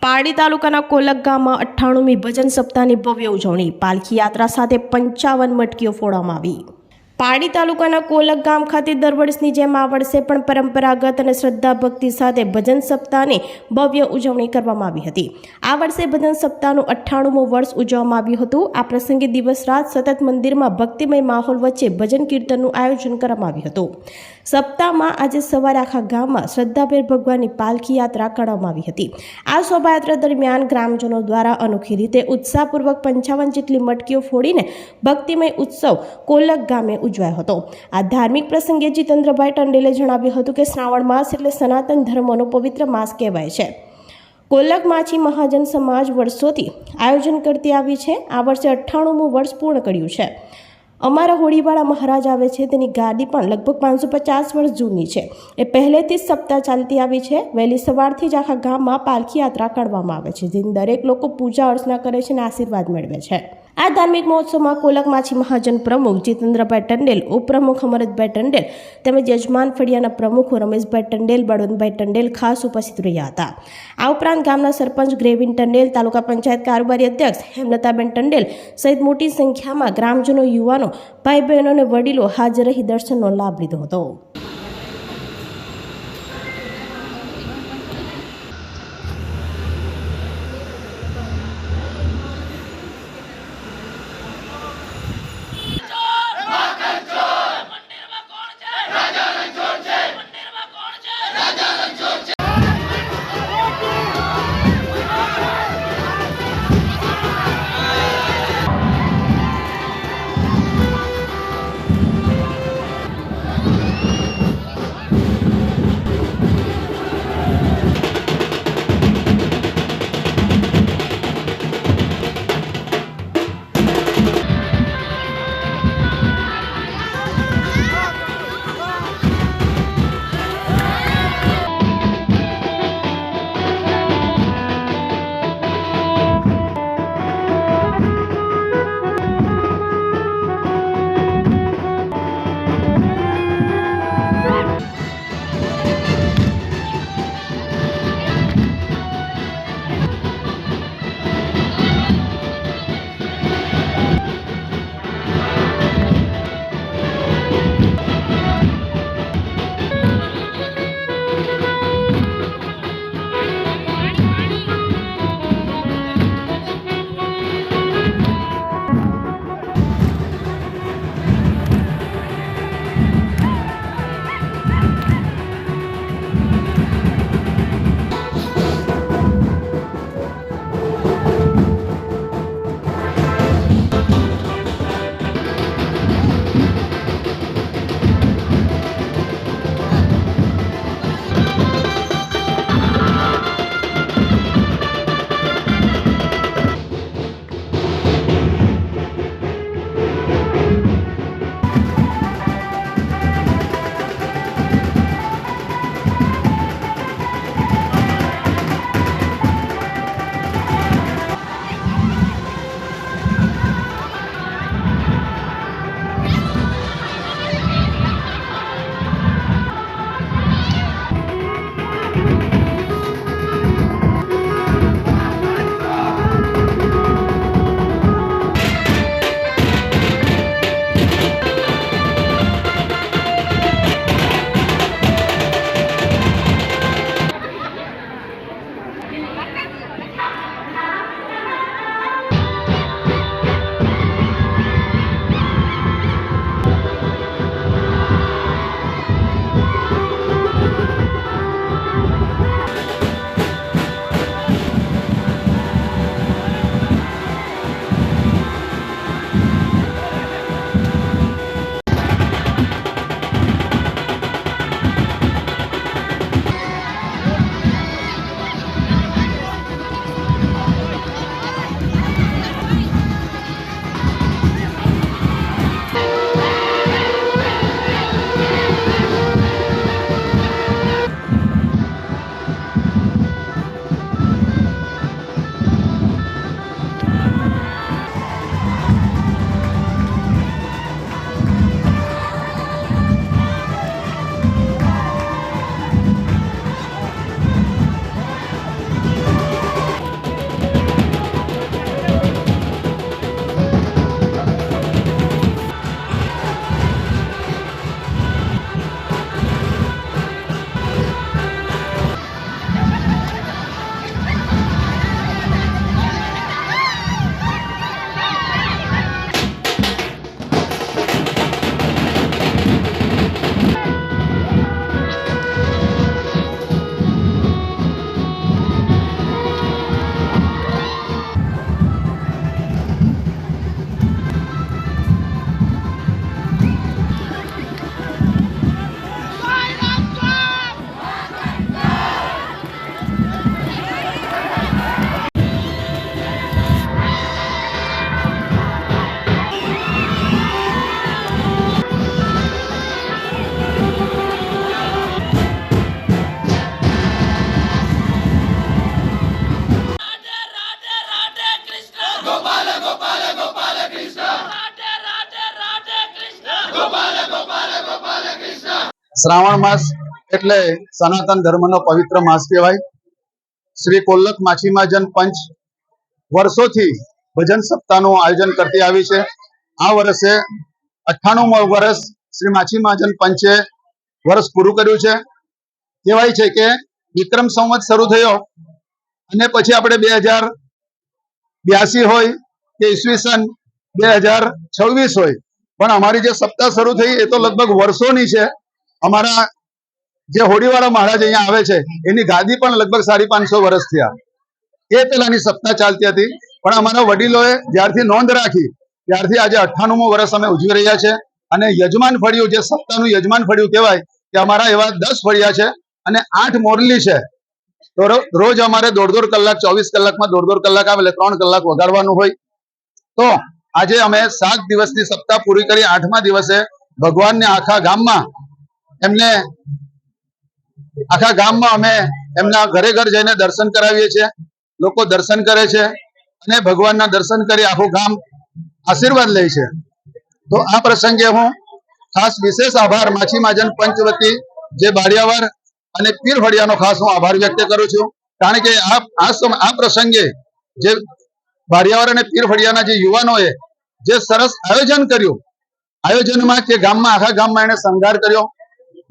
પારડી તાલુકાના કોલક ગામમાં 98મી ભજન સપ્તાહની ભવ્ય ઉજવણી, પાલખી યાત્રા સાથે 55 મટકીઓ ફોડવામાં આવી। પારડી તાલુકાના કોલક ગામ ખાતે દર વર્ષની જેમ આ વર્ષે પણ પરંપરાગત અને શ્રદ્ધા ભક્તિ સાથે ભજન સપ્તાહની ભવ્ય ઉજવણી કરવામાં આવી હતી। આ વર્ષે ભજન સપ્તાહનું 98મું વર્ષ ઉજવવામાં આવ્યું હતું। આ પ્રસંગે દિવસ રાત સતત મંદિરમાં ભક્તિમય માહોલ વચ્ચે ભજન કીર્તનનું આયોજન કરવામાં આવ્યું હતું। સપ્તાહમાં આજે સવારે આખા ગામમાં શ્રદ્ધાભેર ભગવાનની પાલખી યાત્રા કાઢવામાં આવી હતી। આ શોભાયાત્રા દરમિયાન ગ્રામજનો દ્વારા અનોખી રીતે ઉત્સાહપૂર્વક 55 જેટલી મટકીઓ ફોડીને ભક્તિમય ઉત્સવ કોલક ગામે ઉજવાયો હતો। આ ધાર્મિક પ્રસંગે જીતેન્દ્રભાઈ ટંડેલે જણાવ્યું હતું કે શ્રાવણ માસ એટલે સનાતન ધર્મનો પવિત્ર માસ કહેવાય છે। કોલક માછી મહાજન સમાજ વર્ષોથી આયોજન કરતી આવી છે। આ વર્ષે 98મું વર્ષ પૂર્ણ કર્યું છે। અમારા હોળીવાળા મહારાજ આવે છે તેની ગાડી પણ લગભગ 550 વર્ષ જૂની છે। એ પહેલેથી જ સપ્તાહ ચાલતી આવી છે। વહેલી સવારથી જ આખા ગામમાં પાલખી યાત્રા કાઢવામાં આવે છે, જેની દરેક લોકો પૂજા અર્ચના કરે છે અને આશીર્વાદ મેળવે છે। આ ધાર્મિક મહોત્સવમાં કોલક માછી મહાજન પ્રમુખ જીતેન્દ્રભાઈ ટંડેલ, ઉપપ્રમુખ અમરતભાઈ ટંડેલ તેમજ યજમાન ફળિયાના પ્રમુખો રમેશભાઈ ટંડેલ, બળવંતભાઈ ટંડેલ ખાસ ઉપસ્થિત રહ્યા હતા। આ ઉપરાંત ગામના સરપંચ ગ્રેવિન ટંડેલ, તાલુકા પંચાયત કારોબારી અધ્યક્ષ હેમલતાબેન ટંડેલ સહિત મોટી સંખ્યામાં ગ્રામજનો, યુવાનો, ભાઈ બહેનો અને વડીલો હાજર રહી દર્શનનો લાભ લીધો હતો। શ્રાવણ માસ એટલે સનાતન ધર્મનો પવિત્ર માસ કહેવાય. શ્રી કોલક માછીમાજન પંચ વર્ષોથી ભજન સપ્તાહનું આયોજન કરતી આવી છે. આ વર્ષે 98મું વર્ષ શ્રી માછીમાજન પંચે વર્ષ પૂરું કર્યું છે. કહેવાય છે કે વિક્રમ સંવત શરૂ થયો અને પછી આપણે 2082 હોય કે ઈસવીસન 2026 હોય, પણ અમારી જે સપ્તાહ શરૂ થઈ એ તો લગભગ વર્ષોની છે. અમારા જે હોડીવાળા મહારાજ અહીંયા આવે છે એની ગાદી પણ લગભગ 550 વર્ષ થયા. એ પહેલાની સપ્તાહ ચાલતી હતી, પણ અમારા વડીલોએ જ્યારથી નોંધ રાખી ત્યારથી આજે 98મું વર્ષ અમે ઉજવી રહ્યા છે. અને યજમાન ફળિયું, જે સપ્તાહનું યજમાન ફળિયું કહેવાય, કે અમારા એવા 10 ફળિયા છે અને 8 મોરલી છે. તો રોજ અમારે 1.5 કલાક, 24 કલાકમાં 1.5 કલાક આવે એટલે 3 કલાક વગાડવાનું હોય. તો આજે અમે 7 દિવસની સપ્તાહ પૂરી કરી 8મા દિવસે ભગવાનને આખા ગામમાં અમે એમના ઘરે ઘર જઈને દર્શન કરાવીએ છીએ. લોકો દર્શન કરે છે અને ભગવાનના દર્શન કરી આખું ગામ આશીર્વાદ લે છે. તો આ પ્રસંગે હું ખાસ વિશેષ આભાર માછીમાજન પંચ વતી જે બાળિયાવાર અને પીર ફળિયાનો ખાસ હું આભાર વ્યક્ત કરું છું. કારણ કે આ પ્રસંગે જે બાળિયાવાર અને પીર ફળિયાના જે યુવાનોએ જે સરસ આયોજન કર્યું, આયોજનમાં કે આખા ગામમાં એને શણગાર કર્યો,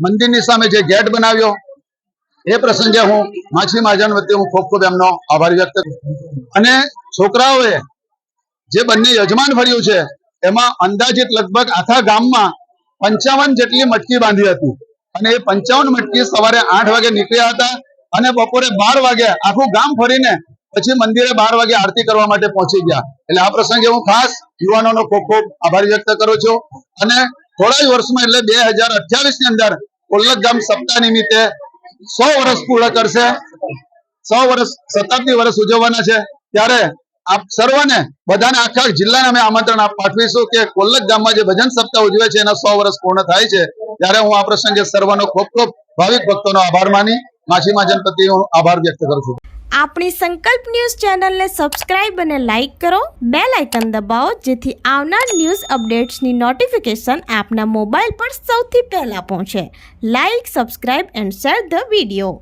મંદિરની સામે જે ગેટ બનાવ્યો, એ પ્રસંગે હું માછીમાજન વતી હું ખૂબ ખૂબ એમનો આભાર વ્યક્ત કરું. અને છોકરાઓએ જે બંને યજમાન ફળ્યું છે એમાં અંદાજિત લગભગ આખા ગામમાં 55 જેટલી મટકી બાંધી હતી. અને એ 55 મટકી સવારે 8 વાગે નીકળ્યા હતા અને બપોરે 12 વાગે આખું ગામ ફરીને પછી મંદિરે 12 વાગે આરતી કરવા માટે પહોંચી ગયા. એટલે આ પ્રસંગે હું ખાસ યુવાનોનો ખૂબ ખૂબ આભાર વ્યક્ત કરું છું. અને થોડા જ વર્ષમાં એટલે 2028 ની અંદર કોલક ગામ સપ્તાહ નિમિત્તે 100 વર્ષ પૂર્ણ કરશે. 100 વર્ષ શતાબ્દી વર્ષ ઉજવવાના છે. ત્યારે આપ સર્વને બધાને આખા જિલ્લાને અમે આમંત્રણ પાઠવીશું કે કોલક ગામમાં જે ભજન સપ્તાહ ઉજવે છે એના 100 વર્ષ પૂર્ણ થાય છે. ત્યારે હું આ પ્રસંગે સર્વનો ખૂબ ખૂબ ભાવિક ભક્તોનો આભાર માની માછીમાજન પ્રત્યે હું આભાર વ્યક્ત કરું છું. આપણી સંકલ્પ ન્યૂઝ ચેનલને સબસ્ક્રાઇબ અને લાઇક કરો, બેલ આઇકન દબાવો, જેથી આવનાર ન્યૂઝ અપડેટ્સની નોટિફિકેશન આપના મોબાઈલ પર સૌથી પહેલા પહોંચે. Like, subscribe and share the video.